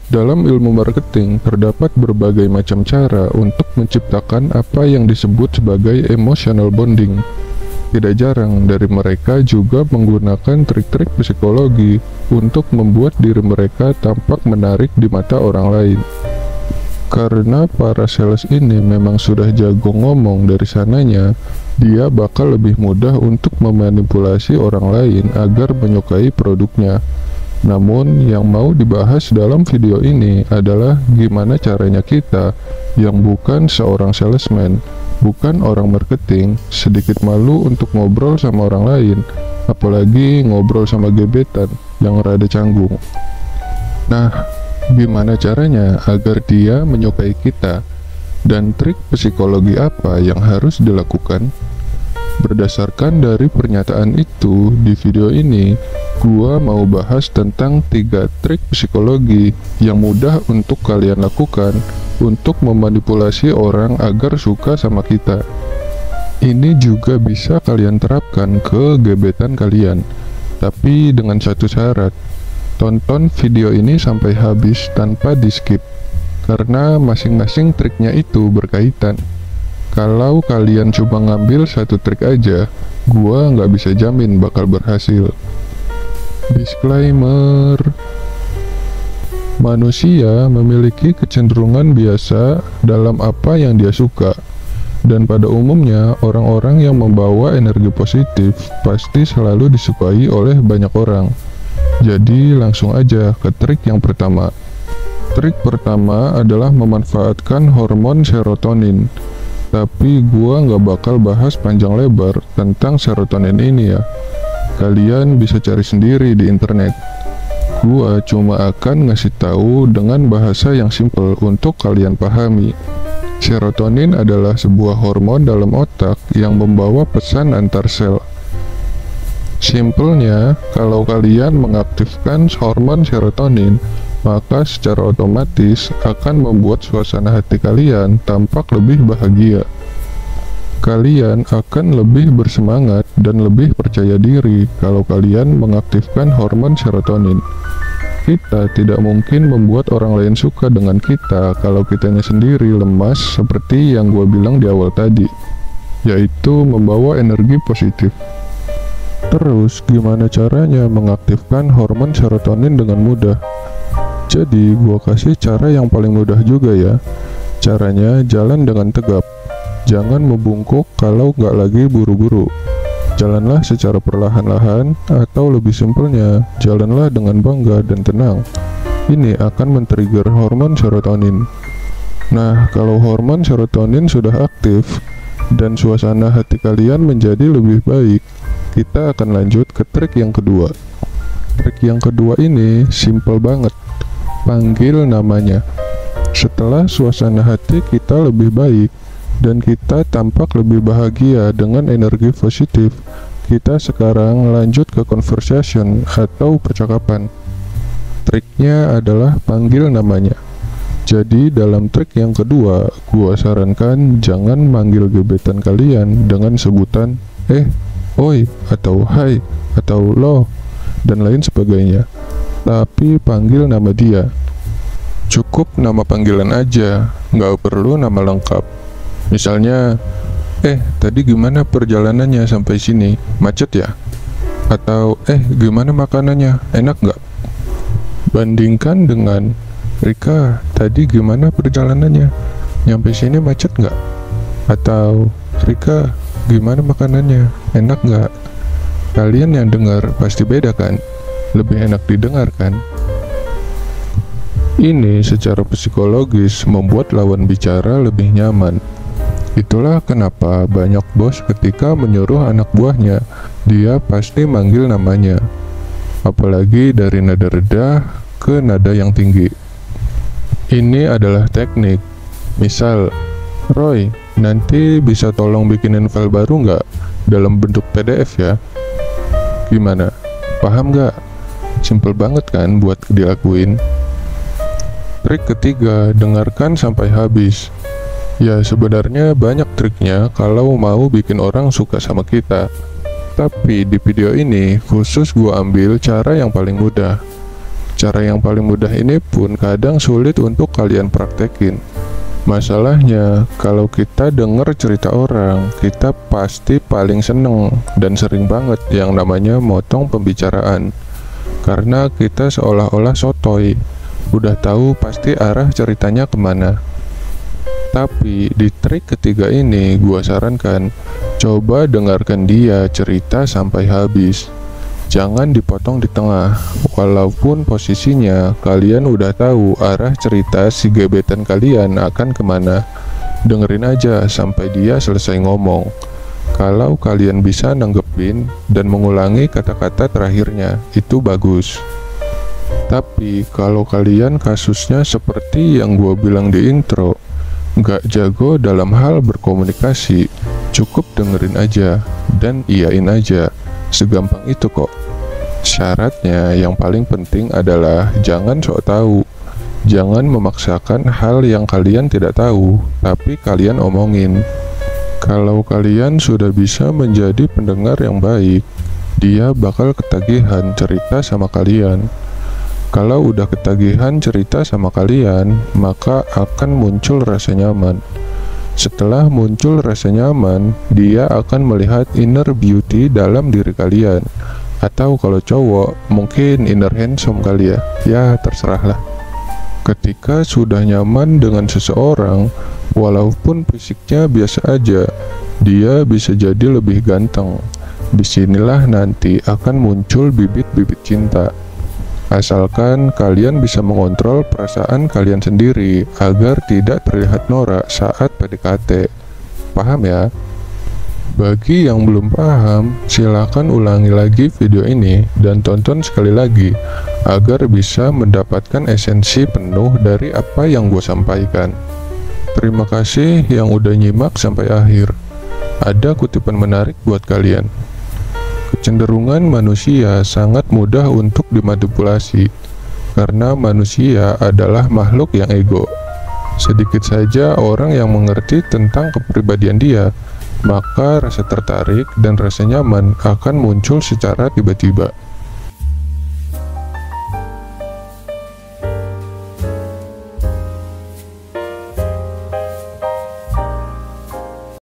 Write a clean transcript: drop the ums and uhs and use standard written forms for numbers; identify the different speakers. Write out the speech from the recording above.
Speaker 1: Dalam ilmu marketing, terdapat berbagai macam cara untuk menciptakan apa yang disebut sebagai emotional bonding. Tidak jarang dari mereka juga menggunakan trik-trik psikologi untuk membuat diri mereka tampak menarik di mata orang lain. Karena para sales ini memang sudah jago ngomong dari sananya, dia bakal lebih mudah untuk memanipulasi orang lain agar menyukai produknya. Namun, yang mau dibahas dalam video ini adalah gimana caranya kita, yang bukan seorang salesman, bukan orang marketing, sedikit malu untuk ngobrol sama orang lain, apalagi ngobrol sama gebetan yang rada canggung. Nah, gimana caranya agar dia menyukai kita? Dan trik psikologi apa yang harus dilakukan? Berdasarkan dari pernyataan itu, di video ini, gua mau bahas tentang 3 trik psikologi yang mudah untuk kalian lakukan untuk memanipulasi orang agar suka sama kita. Ini juga bisa kalian terapkan ke gebetan kalian, tapi dengan satu syarat. Tonton video ini sampai habis tanpa di-skip, karena masing-masing triknya itu berkaitan. Kalau kalian coba ngambil satu trik aja, gua nggak bisa jamin bakal berhasil. Disclaimer: manusia memiliki kecenderungan biasa dalam apa yang dia suka, dan pada umumnya orang-orang yang membawa energi positif pasti selalu disukai oleh banyak orang. Jadi langsung aja ke trik yang pertama. Trik pertama adalah memanfaatkan hormon serotonin. Tapi gua nggak bakal bahas panjang lebar tentang serotonin ini ya. Kalian bisa cari sendiri di internet. Gua cuma akan ngasih tahu dengan bahasa yang simple untuk kalian pahami. Serotonin adalah sebuah hormon dalam otak yang membawa pesan antar sel. Simpelnya, kalau kalian mengaktifkan hormon serotonin, maka secara otomatis akan membuat suasana hati kalian tampak lebih bahagia. Kalian akan lebih bersemangat dan lebih percaya diri kalau kalian mengaktifkan hormon serotonin. Kita tidak mungkin membuat orang lain suka dengan kita kalau kitanya sendiri lemas seperti yang gue bilang di awal tadi, yaitu membawa energi positif. Terus, gimana caranya mengaktifkan hormon serotonin dengan mudah? Jadi, gua kasih cara yang paling mudah juga ya. Caranya, jalan dengan tegap. Jangan membungkuk kalau nggak lagi buru-buru. Jalanlah secara perlahan-lahan, atau lebih simpelnya, jalanlah dengan bangga dan tenang. Ini akan men-trigger hormon serotonin. Nah, kalau hormon serotonin sudah aktif, dan suasana hati kalian menjadi lebih baik, kita akan lanjut ke trik yang kedua. Trik yang kedua ini simple banget. Panggil namanya. Setelah suasana hati kita lebih baik dan kita tampak lebih bahagia dengan energi positif, kita sekarang lanjut ke conversation atau percakapan. Triknya adalah panggil namanya. Jadi dalam trik yang kedua, gua sarankan jangan manggil gebetan kalian dengan sebutan oi, atau hai, atau lo, dan lain sebagainya. Tapi panggil nama dia. Cukup nama panggilan aja, nggak perlu nama lengkap. Misalnya, tadi gimana perjalanannya sampai sini? Macet ya? Atau, gimana makanannya? Enak nggak? Bandingkan dengan, Rika, tadi gimana perjalanannya? Nyampe sini macet nggak? Atau, Rika, gimana makanannya? Enak nggak? Kalian yang dengar pasti beda kan? Lebih enak didengar kan? Ini secara psikologis membuat lawan bicara lebih nyaman. Itulah kenapa banyak bos ketika menyuruh anak buahnya, dia pasti manggil namanya. Apalagi dari nada rendah ke nada yang tinggi. Ini adalah teknik. Misal, Roy, nanti bisa tolong bikinin file baru nggak? Dalam bentuk PDF ya. Gimana? Paham nggak? Simple banget kan buat dilakuin. Trik ketiga, dengarkan sampai habis. Ya sebenarnya banyak triknya kalau mau bikin orang suka sama kita. Tapi di video ini khusus gua ambil cara yang paling mudah. Cara yang paling mudah ini pun kadang sulit untuk kalian praktekin. Masalahnya, kalau kita dengar cerita orang, kita pasti paling seneng dan sering banget yang namanya motong pembicaraan. Karena kita seolah-olah sotoy, udah tahu pasti arah ceritanya kemana. Tapi di trik ketiga ini gua sarankan, coba dengarkan dia cerita sampai habis. Jangan dipotong di tengah, walaupun posisinya kalian udah tahu arah cerita si gebetan kalian akan kemana. Dengerin aja sampai dia selesai ngomong. Kalau kalian bisa nanggepin dan mengulangi kata-kata terakhirnya, itu bagus. Tapi kalau kalian kasusnya seperti yang gua bilang di intro, nggak jago dalam hal berkomunikasi, cukup dengerin aja dan iyain aja, segampang itu kok. Syaratnya yang paling penting adalah jangan sok tahu, jangan memaksakan hal yang kalian tidak tahu, tapi kalian omongin. Kalau kalian sudah bisa menjadi pendengar yang baik, dia bakal ketagihan cerita sama kalian. Kalau udah ketagihan cerita sama kalian, maka akan muncul rasa nyaman. Setelah muncul rasa nyaman, dia akan melihat inner beauty dalam diri kalian. Atau kalau cowok, mungkin inner handsome kali ya. Ya, terserahlah. Ketika sudah nyaman dengan seseorang, walaupun fisiknya biasa aja, dia bisa jadi lebih ganteng. Disinilah nanti akan muncul bibit-bibit cinta. Asalkan kalian bisa mengontrol perasaan kalian sendiri agar tidak terlihat norak saat PDKT. Paham ya? Bagi yang belum paham, silakan ulangi lagi video ini dan tonton sekali lagi agar bisa mendapatkan esensi penuh dari apa yang gue sampaikan. Terima kasih yang udah nyimak sampai akhir. Ada kutipan menarik buat kalian. Kecenderungan manusia sangat mudah untuk dimanipulasi, karena manusia adalah makhluk yang ego. Sedikit saja orang yang mengerti tentang kepribadian dia, maka rasa tertarik dan rasa nyaman akan muncul secara tiba-tiba.